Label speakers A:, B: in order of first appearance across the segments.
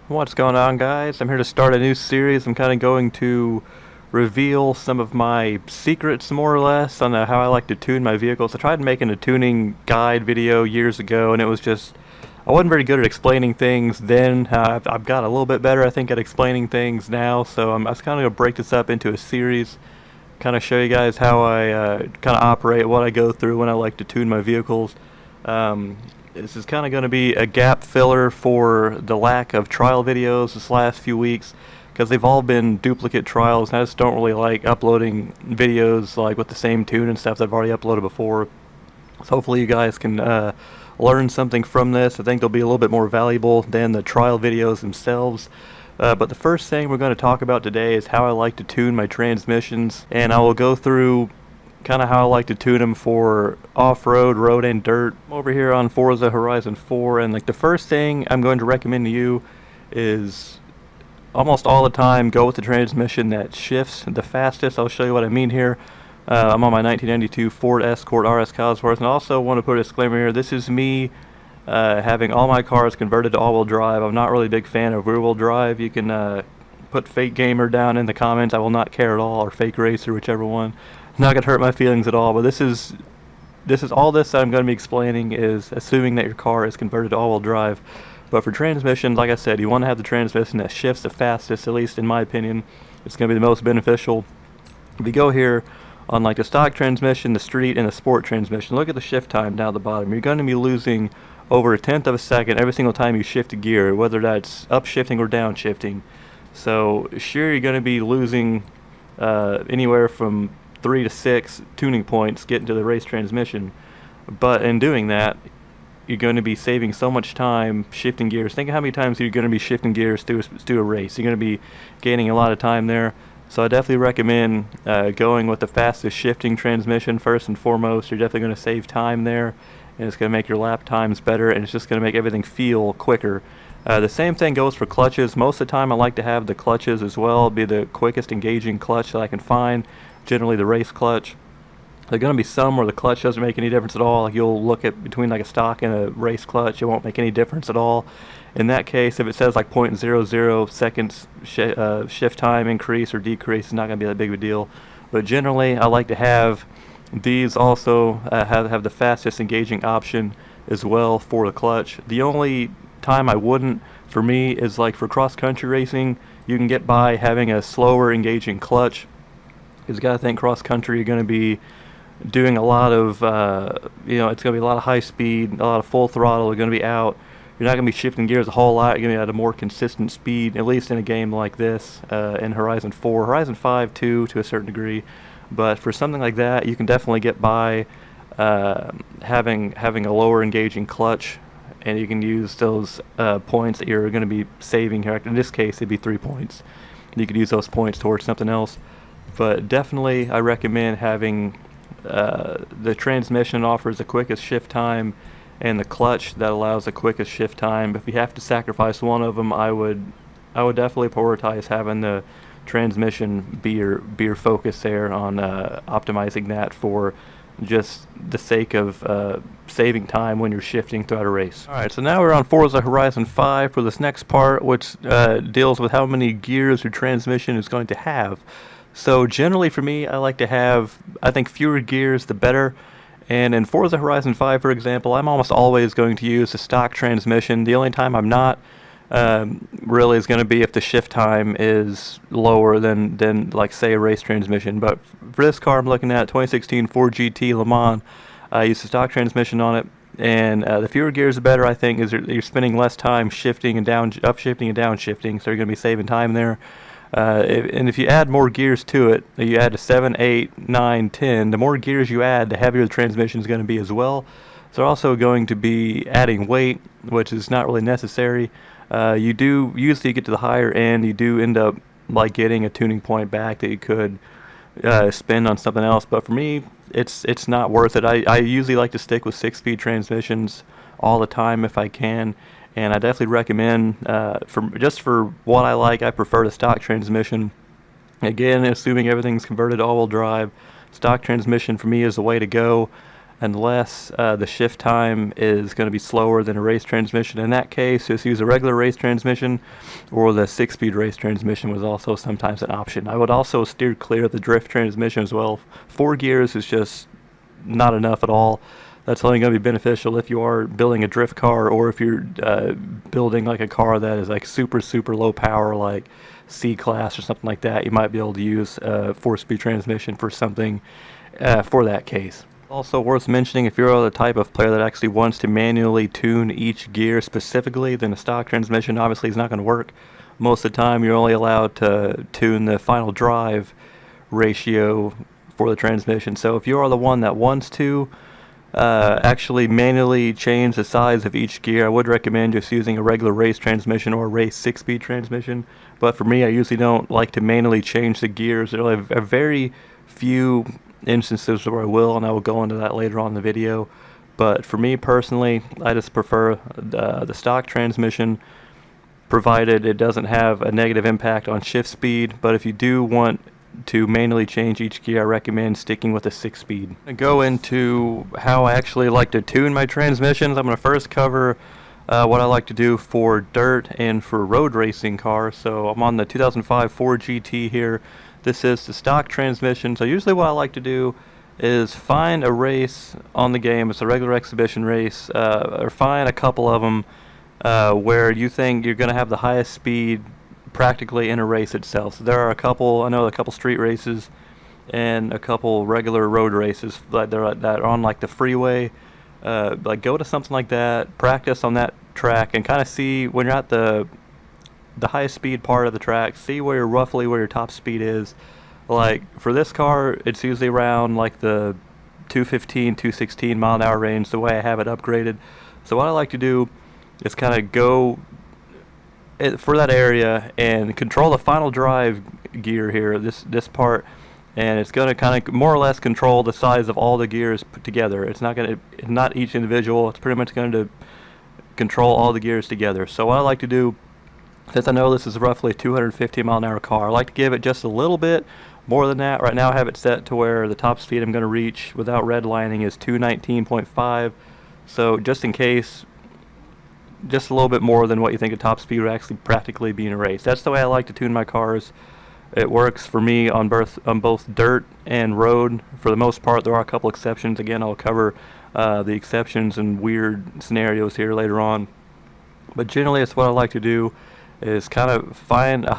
A: What's going on, guys? I'm here to start a new series. I'm kind of going to reveal some of my secrets, more or less, on how I like to tune my vehicles. I tried making a tuning guide video years ago, and it was just, I wasn't very good at explaining things then. I've got a little bit better, I think, at explaining things now, so I was kind of going to break this up into a series, kind of show you guys how I kind of operate, what I go through when I like to tune my vehicles. Um, this is kind of going to be a gap filler for the lack of trial videos this last few weeks, because they've all been duplicate trials, and I just don't really like uploading videos like with the same tune and stuff that I've already uploaded before. So hopefully you guys can learn something from this. I think they'll be a little bit more valuable than the trial videos themselves. But the first thing we're going to talk about today is how I like to tune my transmissions, and I will go through kind of how I like to tune them for off-road, road, and dirt over here on Forza Horizon 4. And like the first thing I'm going to recommend to you is almost all the time go with the transmission that shifts the fastest. I'll show you what I mean here. I'm on my 1992 Ford Escort RS Cosworth, and I also want to put a disclaimer here. This is me having all my cars converted to all-wheel drive. I'm not really a big fan of rear-wheel drive. You can put Fake Gamer down in the comments. I will not care at all, or Fake Racer, whichever one. Not going to hurt my feelings at all, but this is all this that I'm going to be explaining is assuming that your car is converted to all-wheel drive. But for transmissions, like I said, you want to have the transmission that shifts the fastest, at least in my opinion. It's going to be the most beneficial. If you go here on like the stock transmission, the street, and the sport transmission, look at the shift time down at the bottom. You're going to be losing over 1/10 of a second every single time you shift a gear, whether that's upshifting or downshifting. So sure, you're going to be losing anywhere from 3 to 6 tuning points getting to the race transmission, but in doing that, you're going to be saving so much time shifting gears. Think of how many times you're going to be shifting gears through a race. You're going to be gaining a lot of time there. So I definitely recommend going with the fastest shifting transmission first and foremost. You're definitely going to save time there, and it's going to make your lap times better, and it's just going to make everything feel quicker. The same thing goes for clutches. Most of the time I like to have the clutches as well be the quickest engaging clutch that I can find, generally the race clutch. There's going to be some where the clutch doesn't make any difference at all. Like you'll look at between like a stock and a race clutch, it won't make any difference at all. In that case, if it says like 0.00 seconds shift time increase or decrease, it's not going to be that big of a deal. But generally, I like to have these also have the fastest engaging option as well for the clutch. The only time I wouldn't, for me, is like for cross-country racing. You can get by having a slower engaging clutch. Because you got to think cross-country, you're going to be doing a lot of, it's going to be a lot of high speed, a lot of full throttle. You're going to be out. You're not going to be shifting gears a whole lot. You're going to be at a more consistent speed, at least in a game like this, in Horizon 4. Horizon 5, too, to a certain degree. But for something like that, you can definitely get by having a lower engaging clutch, and you can use those points that you're going to be saving here. In this case, it'd be 3 points. You could use those points towards something else. But definitely, I recommend having the transmission offers the quickest shift time, and the clutch that allows the quickest shift time. If you have to sacrifice one of them, I would definitely prioritize having the transmission be your focus there on optimizing that for just the sake of saving time when you're shifting throughout a race. Alright, so now we're on Forza Horizon 5 for this next part, which deals with how many gears your transmission is going to have. So generally for me, I like to have, I think fewer gears the better. And in Forza Horizon 5, for example, I'm almost always going to use a stock transmission. The only time I'm not really is going to be if the shift time is lower than like, say, a race transmission. But for this car I'm looking at, 2016 Ford GT Le Mans, I used a stock transmission on it. And the fewer gears the better, I think, is you're spending less time shifting and upshifting and downshifting, so you're going to be saving time there. And if you add more gears to it, you add to 7, 8, 9, 10, the more gears you add, the heavier the transmission is going to be as well. So they're also going to be adding weight, which is not really necessary. You do usually get to the higher end, you do end up like getting a tuning point back that you could spend on something else. But for me, it's not worth it. I usually like to stick with 6-speed transmissions all the time if I can. And I definitely recommend, for what I like, I prefer the stock transmission. Again, assuming everything's converted to all-wheel drive, stock transmission for me is the way to go. unless the shift time is going to be slower than a race transmission. In that case, just use a regular race transmission, or the 6-speed race transmission was also sometimes an option. I would also steer clear of the drift transmission as well. 4 gears is just not enough at all. That's only going to be beneficial if you are building a drift car, or if you're building like a car that is like super low power, like C-Class or something like that. You might be able to use a 4-speed transmission for something for that case. Also worth mentioning, if you're the type of player that actually wants to manually tune each gear specifically, then a stock transmission obviously is not going to work. Most of the time you're only allowed to tune the final drive ratio for the transmission. So if you are the one that wants to actually manually change the size of each gear, I would recommend just using a regular race transmission or a race 6-speed transmission. But for me, I usually don't like to manually change the gears. There are very few instances where I will, and I will go into that later on in the video. But for me personally, I just prefer the stock transmission, provided it doesn't have a negative impact on shift speed. But if you do want to manually change each gear, I recommend sticking with a 6-speed. I go into how I actually like to tune my transmissions. I'm going to first cover what I like to do for dirt and for road racing cars. So I'm on the 2005 Ford GT here. This is the stock transmission. So usually what I like to do is find a race on the game. It's a regular exhibition race, or find a couple of them where you think you're going to have the highest speed practically in a race itself. So there are a couple, I know a couple street races and a couple regular road races that are on like the freeway. Like go to something like that, practice on that track, and kind of see when you're at the highest speed part of the track, see where roughly where your top speed is. Like for this car, it's usually around like the 215, 216 mile an hour range, the way I have it upgraded. So what I like to do is kind of go for that area and control the final drive gear here, this part, and it's going to kind of more or less control the size of all the gears put together. It's not each individual. It's pretty much going to control all the gears together. So what I like to do, since I know this is roughly a 250 mile an hour car, I like to give it just a little bit more than that. Right now I have it set to where the top speed I'm going to reach without redlining is 219.5. So just in case, just a little bit more than what you think a top speed would actually practically be in a race. That's the way I like to tune my cars. It works for me on both dirt and road. For the most part, there are a couple exceptions. Again, I'll cover the exceptions and weird scenarios here later on. But generally, it's what I like to do is kind of find like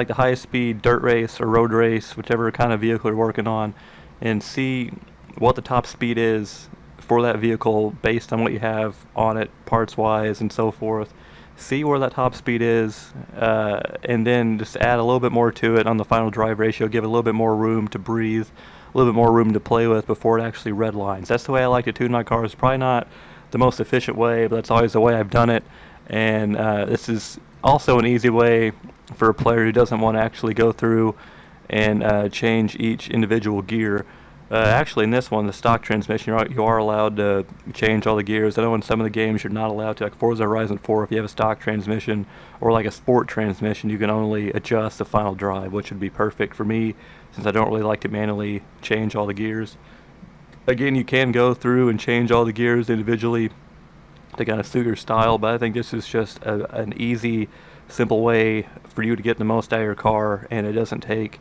A: the highest speed dirt race or road race, whichever kind of vehicle you're working on, and see what the top speed is for that vehicle based on what you have on it, parts wise and so forth. See where that top speed is, and then just add a little bit more to it on the final drive ratio, give it a little bit more room to breathe, a little bit more room to play with before it actually redlines. That's the way I like to tune my cars. Probably not the most efficient way, but that's always the way I've done it. And this is also an easy way for a player who doesn't want to actually go through and change each individual gear. Actually, in this one, the stock transmission, you are allowed to change all the gears. I know in some of the games you're not allowed to, like Forza Horizon 4, if you have a stock transmission or like a sport transmission, you can only adjust the final drive, which would be perfect for me since I don't really like to manually change all the gears. Again, you can go through and change all the gears individually to kind of suit your style, but I think this is just an easy, simple way for you to get the most out of your car, and it doesn't take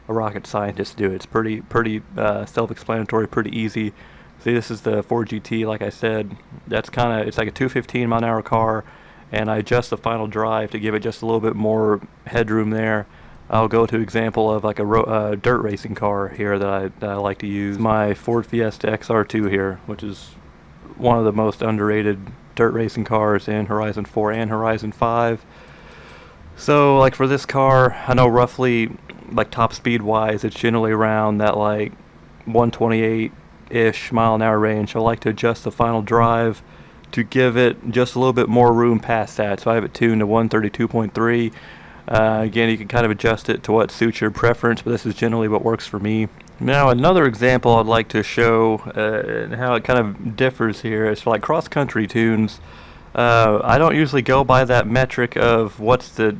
A: a rocket scientist to do it. It's pretty self-explanatory, pretty easy. See, this is the Ford GT, like I said. It's like a 215 mile an hour car, and I adjust the final drive to give it just a little bit more headroom there. I'll go to example of like a dirt racing car here that I like to use. My Ford Fiesta XR2 here, which is one of the most underrated dirt racing cars in Horizon 4 and Horizon 5. So like for this car, I know roughly like top speed wise it's generally around that like 128-ish mile an hour range. So I like to adjust the final drive to give it just a little bit more room past that. So I have it tuned to 132.3. Again, you can kind of adjust it to what suits your preference, but this is generally what works for me. Now, another example I'd like to show and how it kind of differs here is for like cross-country tunes. I don't usually go by that metric of what's the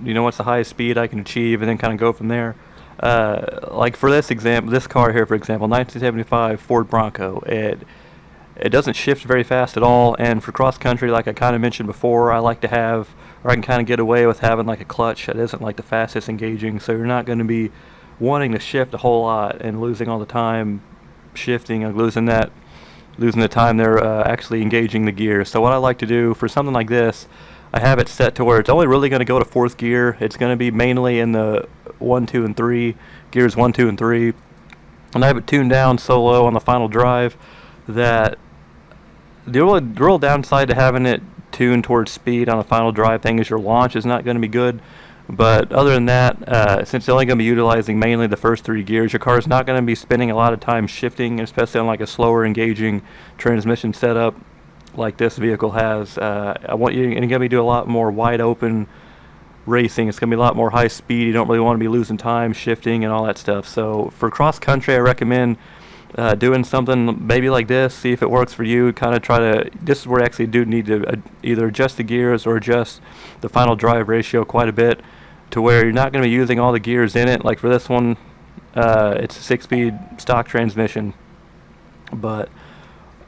A: highest speed I can achieve and then kind of go from there. Like for this example, this car here, for example, 1975 Ford Bronco, it doesn't shift very fast at all, and for cross country, like I kind of mentioned before, I like to have, or I can kind of get away with having like a clutch that isn't like the fastest engaging, so you're not going to be wanting to shift a whole lot and losing all the time shifting and losing the time they're actually engaging the gear. So what I like to do for something like this, I have it set to where it's only really going to go to fourth gear. It's going to be mainly in the 1, 2, and 3, gears 1, 2, and 3, and I have it tuned down so low on the final drive that the real downside to having it tuned towards speed on the final drive thing is your launch is not going to be good. But other than that, since you're only going to be utilizing mainly the first 3 gears, your car is not going to be spending a lot of time shifting, especially on like a slower engaging transmission setup like this vehicle has. I want you, and you're going to be doing a lot more wide open racing. It's going to be a lot more high speed. You don't really want to be losing time shifting and all that stuff. So for cross country, I recommend doing something maybe like this. See if it works for you. Kind of try to. This is where I actually do need to either adjust the gears or adjust the final drive ratio quite a bit, to where you're not going to be using all the gears in it. Like for this one, it's a 6-speed stock transmission, but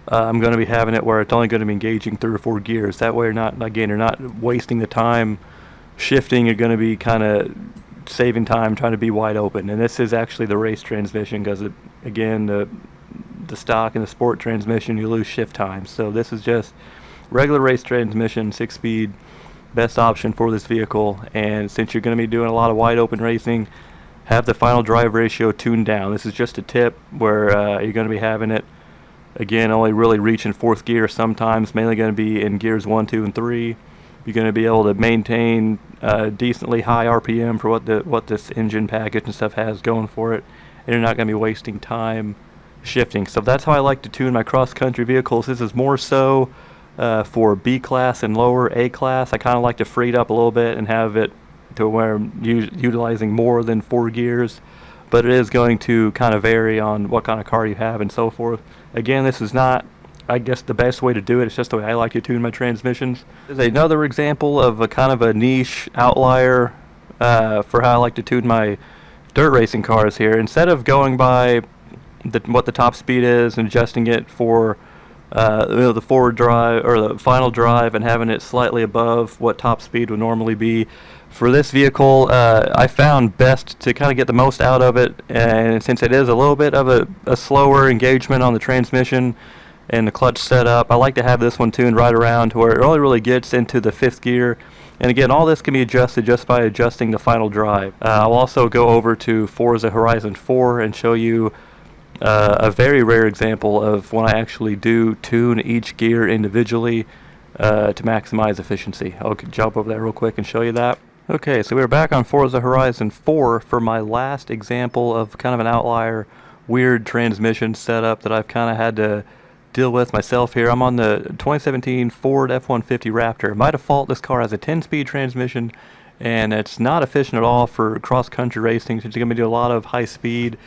A: I'm going to be having it where it's only going to be engaging 3 or 4 gears. That way, you're not wasting the time shifting. You're going to be kind of saving time trying to be wide open. And this is actually the race transmission, because again, the stock and the sport transmission, you lose shift time. So this is just regular race transmission, 6-speed. Best option for this vehicle. And since you're going to be doing a lot of wide open racing, have the final drive ratio tuned down. This is just a tip where you're going to be having it again only really reaching 4th gear sometimes, mainly going to be in gears 1, 2, and 3. You're going to be able to maintain decently high RPM for what this engine package and stuff has going for it, and you're not going to be wasting time shifting. So that's how I like to tune my cross country vehicles. This is more so for B class and lower. A class, I kind of like to free it up a little bit and have it to where I'm utilizing more than 4 gears, but it is going to kind of vary on what kind of car you have and so forth. Again, this is not, I guess, the best way to do it. It's just the way I like to tune my transmissions. There's another example of a kind of a niche outlier for how I like to tune my dirt racing cars here. Instead of going by what the top speed is and adjusting it for the forward drive or the final drive and having it slightly above what top speed would normally be, for this vehicle, I found best to kind of get the most out of it. And since it is a little bit of a slower engagement on the transmission and the clutch setup, I like to have this one tuned right around to where it only really gets into the 5th gear. And again, all this can be adjusted just by adjusting the final drive. I'll also go over to Forza Horizon 4 and show you a very rare example of when I actually do tune each gear individually to maximize efficiency. I'll jump over there real quick and show you that. Okay, so we're back on Forza Horizon 4 for my last example of kind of an outlier, weird transmission setup that I've kind of had to deal with myself here. I'm on the 2017 Ford F-150 Raptor. By default, this car has a 10-speed transmission, and it's not efficient at all for cross-country racing, since you're going to do a lot of high-speed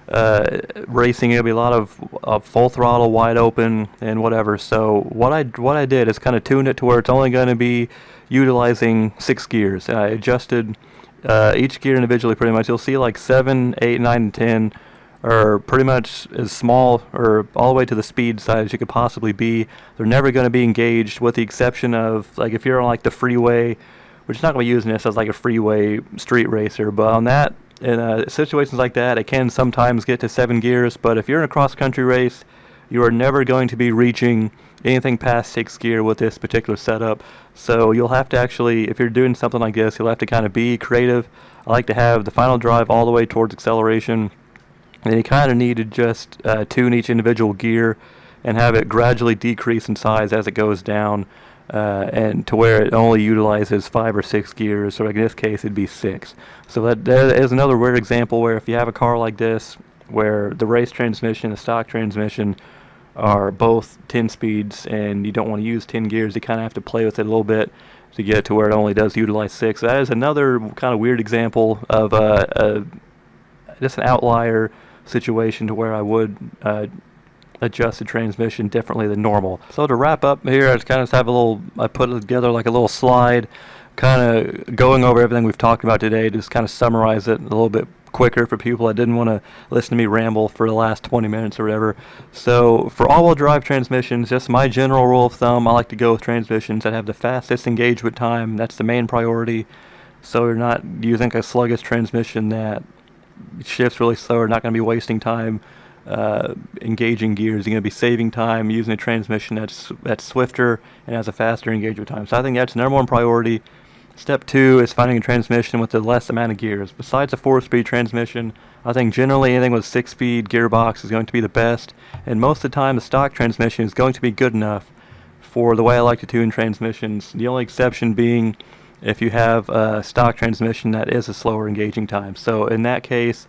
A: racing. It'll be a lot of full throttle, wide open, and whatever. So what I did is kind of tune it to where it's only going to be utilizing 6 gears. And I adjusted each gear individually pretty much. You'll see like 7, 8, 9, and 10 are pretty much as small or all the way to the speed side as you could possibly be. They're never going to be engaged, with the exception of like if you're on like the freeway, which is not going to be using this as like a freeway street racer, but on that, in situations like that, it can sometimes get to 7 gears. But if you're in a cross-country race, you are never going to be reaching anything past 6 gear with this particular setup. So you'll have to actually, if you're doing something like this, you'll have to kind of be creative. I like to have the final drive all the way towards acceleration, and you kind of need to just tune each individual gear and have it gradually decrease in size as it goes down, and to where it only utilizes 5 or 6 gears, or like in this case it'd be 6. So that is another weird example where if you have a car like this where the race transmission and the stock transmission are both 10 speeds and you don't want to use 10 gears, you kind of have to play with it a little bit to get to where it only does utilize 6. That is another kind of weird example of just an outlier situation to where I would adjust the transmission differently than normal. So to wrap up here, I just kind of have I put together like a little slide kind of going over everything we've talked about today, just kind of summarize it a little bit quicker for people that didn't want to listen to me ramble for the last 20 minutes or whatever. So for all-wheel drive transmissions, just my general rule of thumb, I like to go with transmissions that have the fastest engagement time. That's the main priority. So you're not using a sluggish transmission that shifts really slow. You're not going to be wasting time engaging gears. You're going to be saving time using a transmission that's swifter and has a faster engagement time. So I think that's number one priority. Step two is finding a transmission with the less amount of gears. Besides a 4-speed transmission, I think generally anything with a 6-speed gearbox is going to be the best, and most of the time the stock transmission is going to be good enough for the way I like to tune transmissions. The only exception being if you have a stock transmission that is a slower engaging time. So in that case,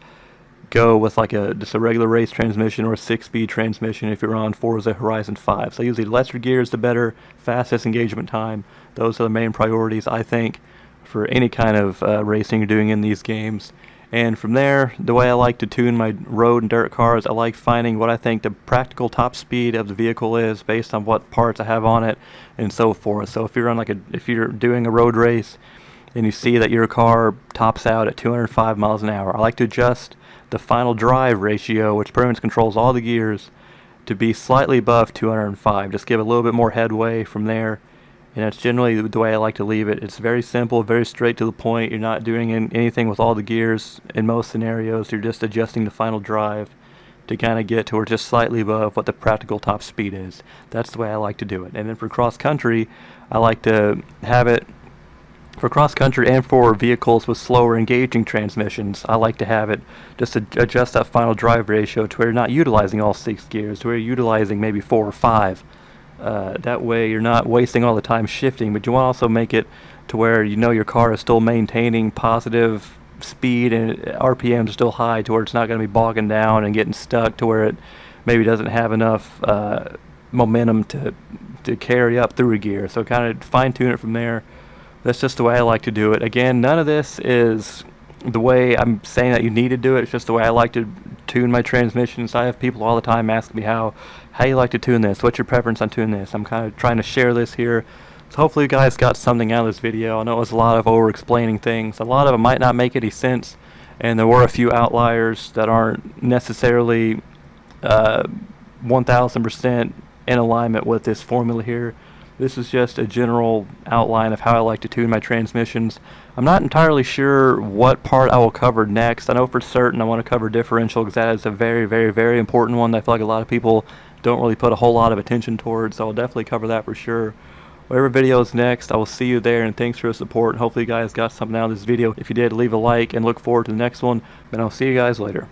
A: go with like just a regular race transmission or a 6-speed transmission if you're on Forza Horizon 5. So usually the lesser gears, the better, fastest engagement time. Those are the main priorities, I think, for any kind of racing you're doing in these games. And from there, the way I like to tune my road and dirt cars, I like finding what I think the practical top speed of the vehicle is based on what parts I have on it and so forth. So if you're on if you're doing a road race and you see that your car tops out at 205 miles an hour, I like to adjust the final drive ratio, which pretty much controls all the gears, to be slightly above 205. Just give a little bit more headway from there, and that's generally the way I like to leave it. It's very simple, very straight to the point. You're not doing anything with all the gears in most scenarios. You're just adjusting the final drive to kind of get to where just slightly above what the practical top speed is. That's the way I like to do it. And then for cross country, I like to have it for cross country and for vehicles with slower engaging transmissions. I like to have it just adjust that final drive ratio to where you're not utilizing all 6 gears, to where you're utilizing maybe 4 or 5. That way you're not wasting all the time shifting, but you want to also make it to where you know your car is still maintaining positive speed and RPMs are still high, to where it's not going to be bogging down and getting stuck to where it maybe doesn't have enough momentum to carry up through a gear. So kind of fine tune it from there. That's just the way I like to do it. Again, none of this is the way I'm saying that you need to do it. It's just the way I like to tune my transmissions. I have people all the time ask me how you like to tune this. What's your preference on tuning this? I'm kind of trying to share this here. So hopefully you guys got something out of this video. I know it was a lot of over-explaining things. A lot of it might not make any sense, and there were a few outliers that aren't necessarily 1000% in alignment with this formula here. This is just a general outline of how I like to tune my transmissions. I'm not entirely sure what part I will cover next. I know for certain I want to cover differential because that is a very, very, very important one that I feel like a lot of people don't really put a whole lot of attention towards, so I'll definitely cover that for sure. Whatever video is next, I will see you there, and thanks for your support. And hopefully you guys got something out of this video. If you did, leave a like and look forward to the next one, and I'll see you guys later.